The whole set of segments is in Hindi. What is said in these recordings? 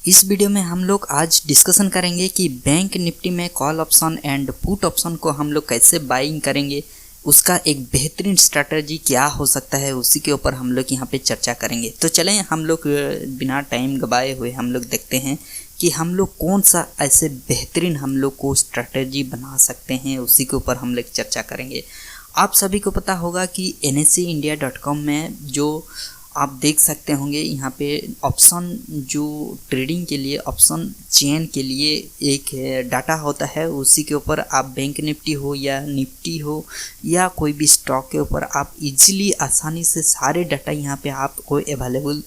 इस वीडियो में हम लोग आज डिस्कशन करेंगे कि बैंक निफ्टी में call option and put option को हम लोग कैसे बाइंग करेंगे, उसका एक बेहतरीन स्ट्रैटेजी क्या हो सकता है, उसी के ऊपर हम लोग यहाँ पे चर्चा करेंगे। तो चलें हम लोग बिना टाइम गवाए हुए हम लोग देखते हैं कि हम लोग कौन सा ऐसे बेहतरीन हम लोग को स्ट्रैटेजी बना सकते हैं, उसी के ऊपर हम लोग चर्चा करेंगे। आप सभी को पता होगा कि NSEindia.com में जो आप देख सकते होंगे यहाँ पे ऑप्शन जो ट्रेडिंग के लिए ऑप्शन चेन के लिए एक डाटा होता है, उसी के ऊपर आप बैंक निफ्टी हो या निफ्टी हो या कोई भी स्टॉक के ऊपर आप इजीली आसानी से सारे डाटा यहाँ पे आपको अवेलेबल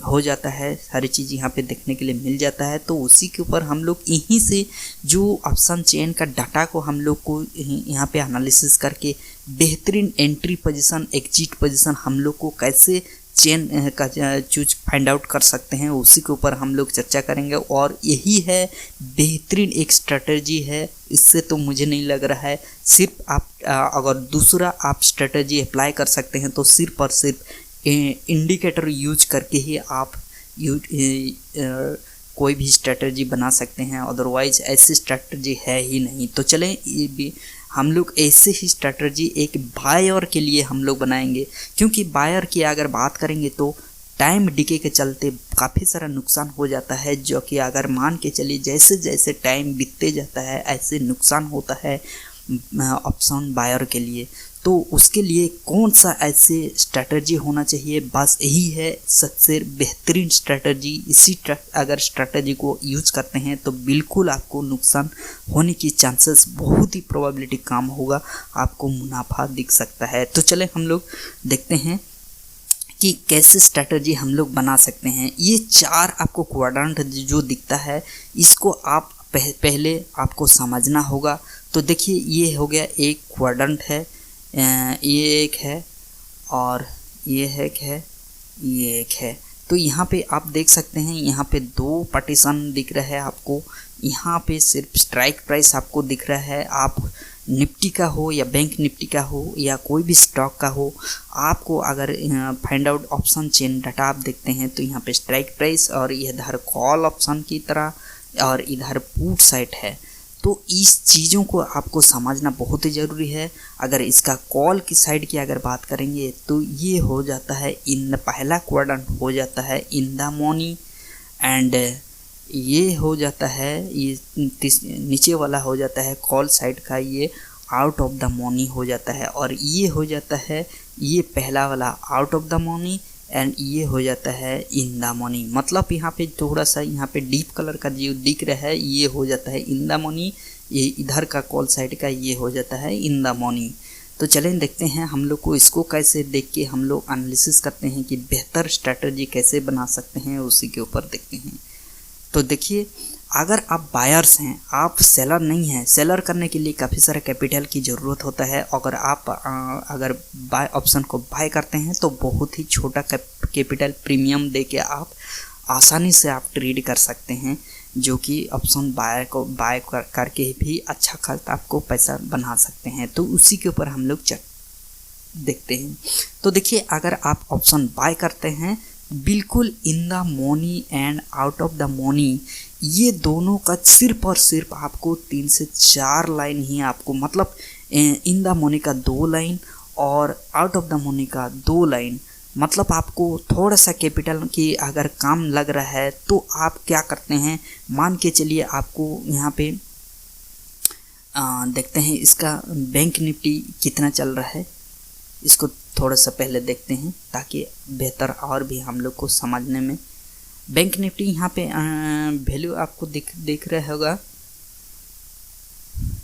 हो जाता है, सारी चीज़ यहाँ पे देखने के लिए मिल जाता है। तो उसी के ऊपर हम लोग यहीं से जो ऑप्शन चेन का डाटा को हम लोग को यहाँ पे एनालिसिस करके बेहतरीन एंट्री पोजीशन, एग्जिट पोजीशन हम लोग को कैसे चेन का चूज फाइंड आउट कर सकते हैं, उसी के ऊपर हम लोग चर्चा करेंगे। और यही है बेहतरीन एक स्ट्रैटेजी है। इससे तो मुझे नहीं लग रहा है सिर्फ आप अगर दूसरा आप स्ट्रैटेजी अप्लाई कर सकते हैं तो सिर्फ और सिर्फ इंडिकेटर यूज करके ही आप कोई भी स्ट्रैटेजी बना सकते हैं, अदरवाइज ऐसी स्ट्रैटेजी है ही नहीं। तो चलें हम लोग ऐसे ही स्ट्रैटेजी एक बायर के लिए हम लोग बनाएंगे, क्योंकि बायर की अगर बात करेंगे तो टाइम डिके के चलते काफ़ी सारा नुकसान हो जाता है, जो कि अगर मान के चलिए जैसे जैसे टाइम बीतते जाता है ऐसे नुकसान होता है ऑप्शन बायर के लिए। तो उसके लिए कौन सा ऐसे स्ट्रैटेजी होना चाहिए, बस यही है सबसे बेहतरीन स्ट्रैटेजी। इसी अगर स्ट्रैटेजी को यूज करते हैं तो बिल्कुल आपको नुकसान होने की चांसेस बहुत ही प्रोबेबिलिटी कम होगा, आपको मुनाफा दिख सकता है। तो चले हम लोग देखते हैं कि कैसे स्ट्रैटेजी हम लोग बना सकते हैं। ये चार आपको क्वाड्रेंट जो दिखता है इसको आप पहले आपको समझना होगा। तो देखिए ये हो गया एक क्वाड्रेंट है, ये एक है और ये एक है, ये एक है। तो यहाँ पे आप देख सकते हैं यहाँ पे दो पार्टीशन दिख रहा है आपको। यहाँ पे सिर्फ स्ट्राइक प्राइस आपको दिख रहा है। आप निफ्टी का हो या बैंक निफ्टी का हो या कोई भी स्टॉक का हो, आपको अगर find out option chain data आप देखते हैं तो यहाँ पे स्ट्राइक प्राइस और इधर कॉल ऑप्शन की तरह और इधर पुट साइड है। तो इस चीज़ों को आपको समझना बहुत ही ज़रूरी है। अगर इसका कॉल की साइड की अगर बात करेंगे तो ये हो जाता है पहला क्वाड्रेंट हो जाता है इन द मनी, एंड ये हो जाता है ये नीचे वाला हो जाता है कॉल साइड का, ये आउट ऑफ द मनी हो जाता है। और ये हो जाता है ये पहला वाला out of the money and ये हो जाता है इन द मनी। मतलब यहाँ पे थोड़ा सा यहाँ पे डीप कलर का जो दिख रहा है ये हो जाता है इन द मनी, ये इधर का कॉल साइड का ये हो जाता है इन द मनी। तो चलें देखते हैं हम लोग को इसको कैसे देख के हम लोग एनालिसिस करते हैं कि बेहतर स्ट्रैटेजी कैसे बना सकते हैं, उसी के ऊपर देखते हैं। तो देखिए अगर आप बायर्स हैं, आप सेलर नहीं हैं, सेलर करने के लिए काफ़ी सारा कैपिटल की ज़रूरत होता है। अगर आप अगर बाय ऑप्शन को बाय करते हैं तो बहुत ही छोटा कैपिटल प्रीमियम दे के आप आसानी से आप ट्रेड कर सकते हैं, जो कि ऑप्शन बाय करके भी अच्छा खासा आपको पैसा बना सकते हैं। तो उसी के ऊपर हम लोग देखते हैं। तो देखिए अगर आप ऑप्शन बाय करते हैं बिल्कुल in the money and out of the money, ये दोनों का सिर्फ और सिर्फ आपको 3 से 4 लाइन ही आपको, मतलब इन द मनी का 2 लाइन और आउट ऑफ द मनी का 2 लाइन, मतलब आपको थोड़ा सा कैपिटल की अगर काम लग रहा है तो आप क्या करते हैं, मान के चलिए आपको यहाँ पे देखते हैं इसका बैंक निफ्टी कितना चल रहा है, इसको थोड़ा सा पहले देखते हैं ताकि बेहतर और भी हम लोग को समझने में। बैंक निफ्टी यहाँ पे वैल्यू आपको दिख रहा होगा,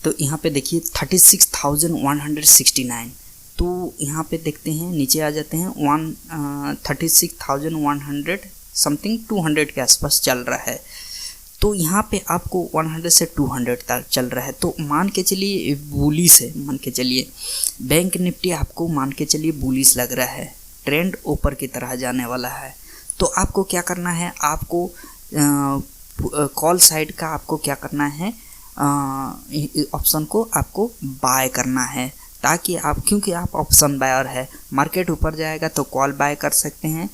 तो यहाँ पे देखिए 36,169। तो यहाँ पे देखते हैं नीचे आ जाते हैं 36,100 समथिंग 200 के आसपास चल रहा है। तो यहाँ पे आपको 100 से 200 तक चल रहा है। तो मान के चलिए बुलिश है, मान के चलिए बैंक निफ्टी आपको मान के चलिए बुलिश लग रहा है, ट्रेंड ऊपर की तरह जाने वाला है। तो आपको क्या करना है, आपको कॉल साइड का आपको क्या करना है, ऑप्शन को आपको बाय करना है, ताकि आप, क्योंकि आप ऑप्शन बायर है, मार्केट ऊपर जाएगा तो कॉल बाय कर सकते हैं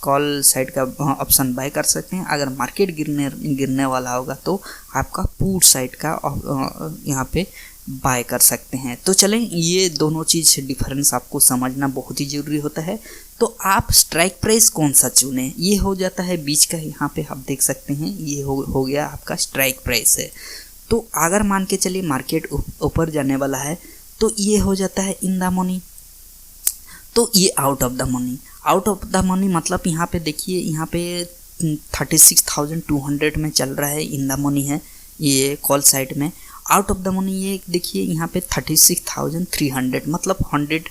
कॉल साइड का ऑप्शन बाय कर सकते हैं। अगर मार्केट गिरने वाला होगा तो आपका पुट साइड का यहाँ पे बाय कर सकते हैं। तो चलें, ये दोनों चीज़ डिफरेंस आपको समझना बहुत ही ज़रूरी होता है। तो आप स्ट्राइक प्राइस कौन सा चुनें, ये हो जाता है बीच का। यहाँ पे आप देख सकते हैं ये हो गया आपका स्ट्राइक प्राइस है। तो अगर मान के चलिए मार्केट ऊपर जाने वाला है तो ये हो जाता है इन द मनी, तो ये out of the money. Out of the money मतलब यहाँ पे देखिए, यहाँ पे 36,200 में चल रहा है, इन द मनी है ये कॉल साइड में। आउट ऑफ द मनी ये देखिए यहाँ पे 36,300 मतलब 100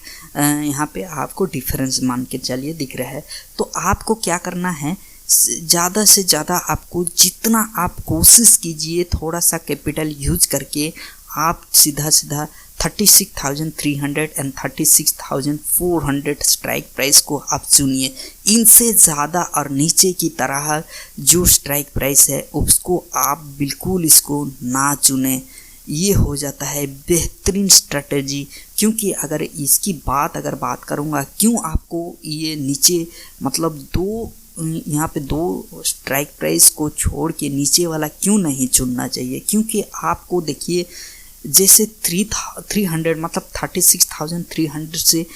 यहाँ पे आपको डिफरेंस मान के चलिए दिख रहा है। तो आपको क्या करना है, ज़्यादा से ज़्यादा आपको जितना आप कोशिश कीजिए थोड़ा सा कैपिटल यूज करके आप सीधा 36,300 एंड 36,400 स्ट्राइक प्राइस को आप चुनिए। इनसे ज़्यादा और नीचे की तरह जो स्ट्राइक प्राइस है उसको आप बिल्कुल इसको ना चुने। ये हो जाता है बेहतरीन स्ट्रैटेजी। क्योंकि अगर इसकी बात करूँगा क्यों आपको ये नीचे मतलब यहाँ पे दो स्ट्राइक प्राइस को छोड़ के नीचे वाला क्यों नहीं चुनना चाहिए, क्योंकि आपको देखिए जैसे 300 मतलब 36,300 से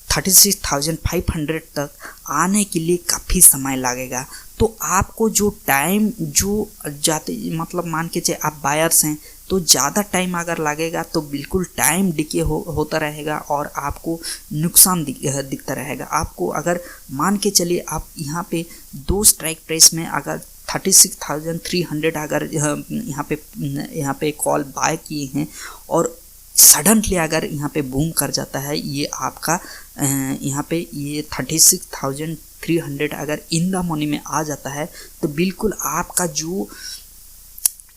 36,500 तक आने के लिए काफ़ी समय लगेगा। तो आपको जो टाइम जो जाते मतलब मान के चलिए आप बायर्स हैं तो ज़्यादा टाइम अगर लगेगा तो बिल्कुल टाइम डिके होता रहेगा और आपको नुकसान दिखता रहेगा। आपको अगर मान के चलिए आप यहाँ पे दो स्ट्राइक प्राइस में अगर 36,300 अगर यहाँ पे कॉल बाय किए हैं और सडनली अगर यहाँ पे बूम कर जाता है ये आपका यहाँ पे ये 36,300 अगर इन द मनी में आ जाता है तो बिल्कुल आपका जो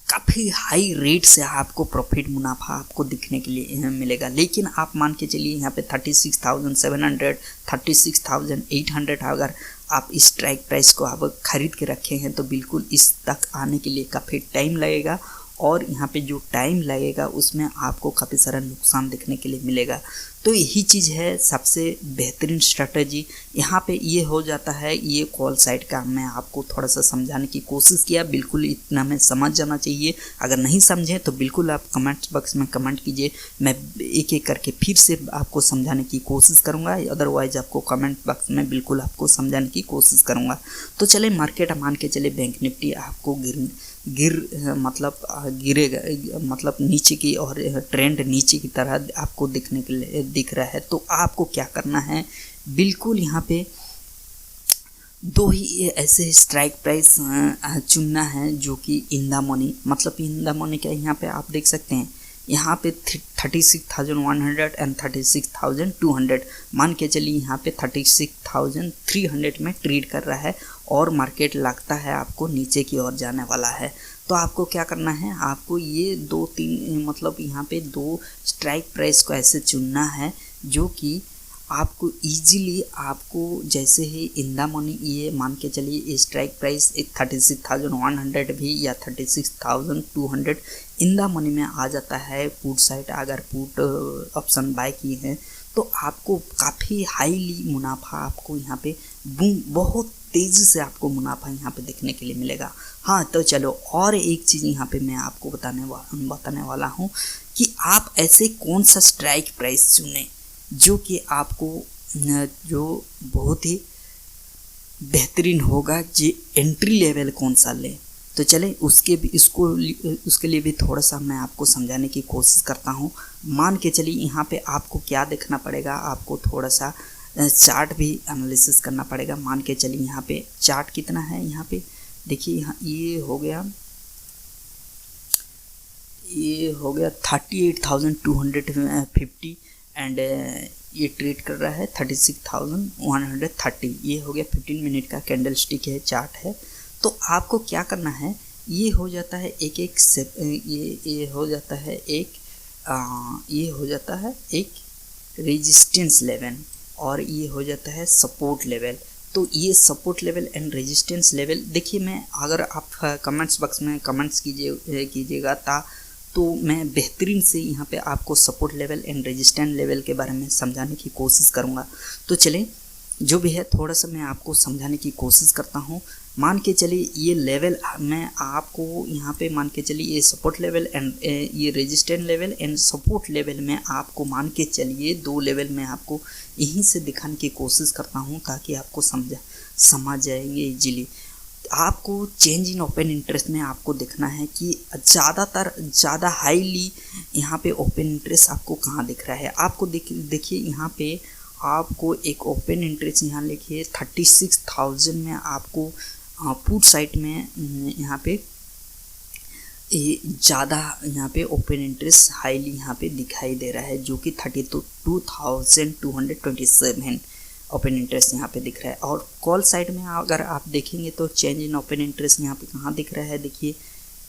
काफ़ी हाई रेट से आपको प्रॉफिट मुनाफा आपको दिखने के लिए मिलेगा। लेकिन आप मान के चलिए यहाँ पे 36,700 36,800 अगर आप इस स्ट्राइक प्राइस को आप खरीद के रखे हैं तो बिल्कुल इस तक आने के लिए काफ़ी टाइम लगेगा और यहाँ पे जो टाइम लगेगा उसमें आपको काफ़ी सारा नुकसान देखने के लिए मिलेगा। तो यही चीज़ है सबसे बेहतरीन स्ट्रैटेजी। यहाँ पे ये हो जाता है ये कॉल साइड का। मैं आपको थोड़ा सा समझाने की कोशिश किया, बिल्कुल इतना में समझ जाना चाहिए। अगर नहीं समझे तो बिल्कुल आप कमेंट बॉक्स में कमेंट कीजिए, मैं एक एक करके फिर से आपको समझाने की कोशिश करूँगा। अदरवाइज आपको कमेंट बॉक्स में बिल्कुल आपको समझाने की कोशिश करूँगा। तो चले मार्केट मान के चले बैंक निफ्टी आपको गिरेगा मतलब नीचे की और ट्रेंड नीचे की तरह आपको दिखने के लिए दिख रहा है। तो आपको क्या करना है, बिल्कुल यहाँ पे दो ही ऐसे स्ट्राइक प्राइस चुनना है जो कि इन द मनी मतलब इन द मनी क्या यहाँ पे आप देख सकते हैं यहाँ पे 36,100 एंड 36,200 मान के चलिए यहाँ पे 36,300 में ट्रेड कर रहा है और मार्केट लगता है आपको नीचे की ओर जाने वाला है। तो आपको क्या करना है, आपको ये दो तीन मतलब यहाँ पे दो स्ट्राइक प्राइस को ऐसे चुनना है जो कि आपको इजीली आपको जैसे ही इन द मनी ये मान के चलिए स्ट्राइक प्राइस 36,100 भी या 36,200 इन द मनी में आ जाता है पुट साइड अगर पुट ऑप्शन बाय किए हैं तो आपको काफ़ी हाईली मुनाफा आपको यहाँ पे बहुत तेज़ी से आपको मुनाफा यहाँ पे देखने के लिए मिलेगा। हाँ तो चलो और एक चीज़ यहाँ पे मैं आपको बताने वाला हूँ कि आप ऐसे कौन सा स्ट्राइक प्राइस चुनें जो कि आपको जो बहुत ही बेहतरीन होगा। जी एंट्री लेवल कौन सा लें, तो चलें उसके लिए भी थोड़ा सा मैं आपको समझाने की कोशिश करता हूँ। मान के चलिए यहाँ पे आपको क्या देखना पड़ेगा, आपको थोड़ा सा चार्ट भी एनालिसिस करना पड़ेगा। मान के चलिए यहाँ पे चार्ट कितना है, यहाँ पे देखिए यहाँ ये हो गया 38,250 एंड ये ट्रेड कर रहा है 36,130। ये हो गया 15 मिनट का कैंडल स्टिक है, चार्ट है। तो आपको क्या करना है, ये हो जाता है ये हो जाता है एक रेजिस्टेंस लेवल और ये हो जाता है सपोर्ट लेवल। तो ये support level and resistance level देखिए, मैं अगर आप कमेंट्स बॉक्स में कमेंट्स कीजिएगा तो मैं बेहतरीन से यहाँ पे आपको support level and resistance level के बारे में समझाने की कोशिश करूँगा। तो चलें जो भी है थोड़ा सा मैं आपको समझाने की कोशिश करता हूँ। मान के चलिए ये लेवल मैं आपको यहाँ पे मान के चलिए ये सपोर्ट लेवल एंड ये resistance level and support level में आपको मान के चलिए 2 लेवल में आपको यहीं से दिखाने की कोशिश करता हूँ ताकि आपको समझ जाएंगे इजीली। आपको चेंज इन ओपन इंटरेस्ट में आपको देखना है कि ज़्यादा हाईली यहाँ पे ओपन इंटरेस्ट आपको कहाँ दिख रहा है। आपको देखिए यहाँ पे आपको एक ओपन इंटरेस्ट यहाँ लिखिए 36,000 में आपको पुट साइड में यहाँ पे ज़्यादा यहाँ पे ओपन इंटरेस्ट हाईली यहाँ पे दिखाई दे रहा है जो कि 32,227 ओपन इंटरेस्ट यहाँ पे दिख रहा है। और कॉल साइड में अगर आप देखेंगे तो चेंज इन ओपन इंटरेस्ट यहाँ पे कहाँ दिख रहा है, देखिए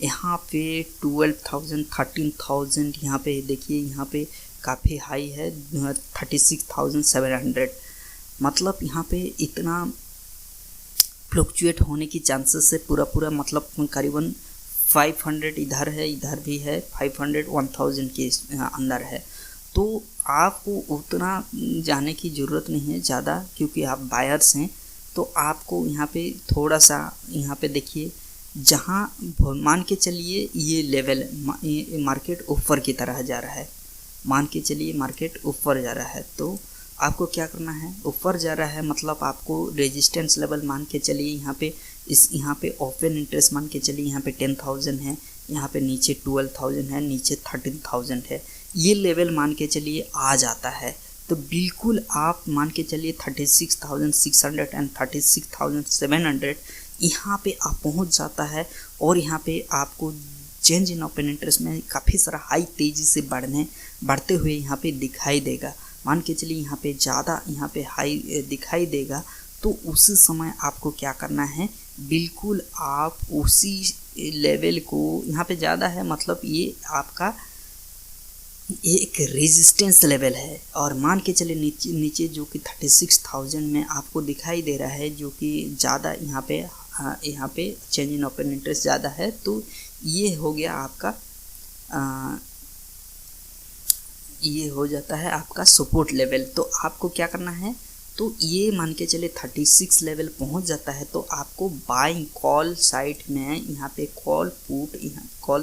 यहाँ पे 12,000 13,000 यहाँ पे देखिए यहाँ पे काफ़ी हाई है 36,700। मतलब यहाँ पे इतना फ्लक्चुएट होने की चांसेस है पूरा मतलब करीबन 500 इधर है, इधर भी है 500 1000 के अंदर है। तो आपको उतना जाने की ज़रूरत नहीं है ज़्यादा क्योंकि आप बायर्स हैं। तो आपको यहाँ पे थोड़ा सा यहाँ पे देखिए जहाँ मान के चलिए ये लेवल मार्केट ऊपर की तरह जा रहा है, मान के चलिए मार्केट ऊपर जा रहा है तो आपको क्या करना है, ऊपर जा रहा है मतलब आपको रेजिस्टेंस लेवल मान के चलिए यहाँ पे ओपन इंटरेस्ट मान के चलिए यहाँ पे 10,000 है, यहाँ पे नीचे 12,000 है, नीचे 13,000 है, ये लेवल मान के चलिए आ जाता है तो बिल्कुल आप मान के चलिए 36,600 एंड 36,700 यहाँ पे आप पहुँच जाता है। और यहाँ पे आपको चेंज इन ओपन इंटरेस्ट में काफ़ी सारा हाई तेज़ी से बढ़ते हुए यहाँ पे दिखाई देगा। मान के चलिए यहाँ पे ज़्यादा यहाँ पे हाई दिखाई देगा तो उस समय आपको क्या करना है, बिल्कुल आप उसी लेवल को यहाँ पे ज़्यादा है मतलब ये आपका एक रेजिस्टेंस लेवल है। और मान के चलिए नीचे जो कि 36,000 में आपको दिखाई दे रहा है जो कि ज़्यादा यहाँ पे चेंज इन ओपन इंटरेस्ट ज़्यादा है तो ये हो गया आपका ये हो जाता है आपका सपोर्ट लेवल। तो आपको क्या करना है, तो ये मान के चले 36 लेवल पहुंच जाता है तो आपको बाइंग कॉल साइड में यहाँ पे कॉल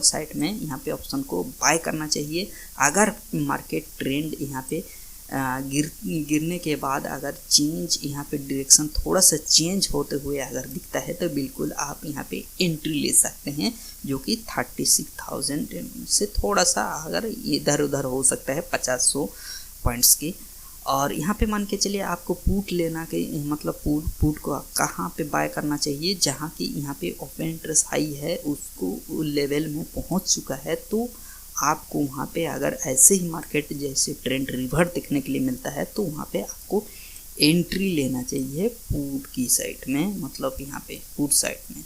साइड में यहाँ पे ऑप्शन को बाय करना चाहिए। अगर मार्केट ट्रेंड यहाँ पे गिरने के बाद अगर चेंज यहाँ पे डायरेक्शन थोड़ा सा चेंज होते हुए अगर दिखता है तो बिल्कुल आप यहाँ पे एंट्री ले सकते हैं जो कि 36,000 से थोड़ा सा अगर इधर उधर हो सकता है 50-100 पॉइंट्स की। और यहाँ पे मान के चलिए आपको पुट लेना के मतलब पुट को कहाँ पे बाय करना चाहिए, जहाँ की यहाँ पे ओपन इंटरेस्ट हाई है उसको लेवल में पहुँच चुका है तो आपको वहाँ पे अगर ऐसे ही मार्केट जैसे ट्रेंड रिवर्ट देखने के लिए मिलता है तो वहाँ पे आपको एंट्री लेना चाहिए पुट की साइड में, मतलब यहाँ पे पुट साइड में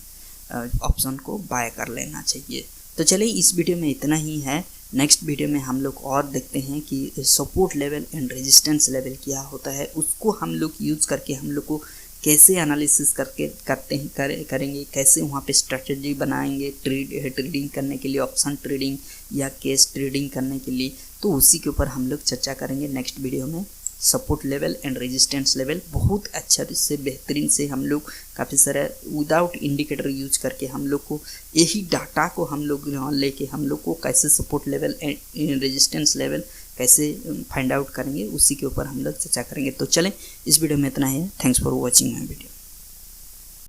ऑप्शन को बाय कर लेना चाहिए। तो चलिए इस वीडियो में इतना ही है। नेक्स्ट वीडियो में हम लोग और देखते हैं कि support level and resistance level क्या होता है, उसको हम लोग यूज़ करके हम लोग को कैसे एनालिसिस करेंगे, कैसे वहाँ पे स्ट्रेटजी बनाएंगे ट्रेडिंग करने के लिए, ऑप्शन ट्रेडिंग या कैश ट्रेडिंग करने के लिए। तो उसी के ऊपर हम लोग चर्चा करेंगे नेक्स्ट वीडियो में। Support level and resistance level बहुत अच्छा से बेहतरीन से हम लोग काफ़ी सारा विदाउट इंडिकेटर यूज करके हम लोग को यही डाटा को हम लोग लेके हम लोग को कैसे support level and resistance level कैसे फाइंड आउट करेंगे उसी के ऊपर हम लोग चर्चा करेंगे। तो चलें इस वीडियो में इतना ही है। Thanks for watching my video.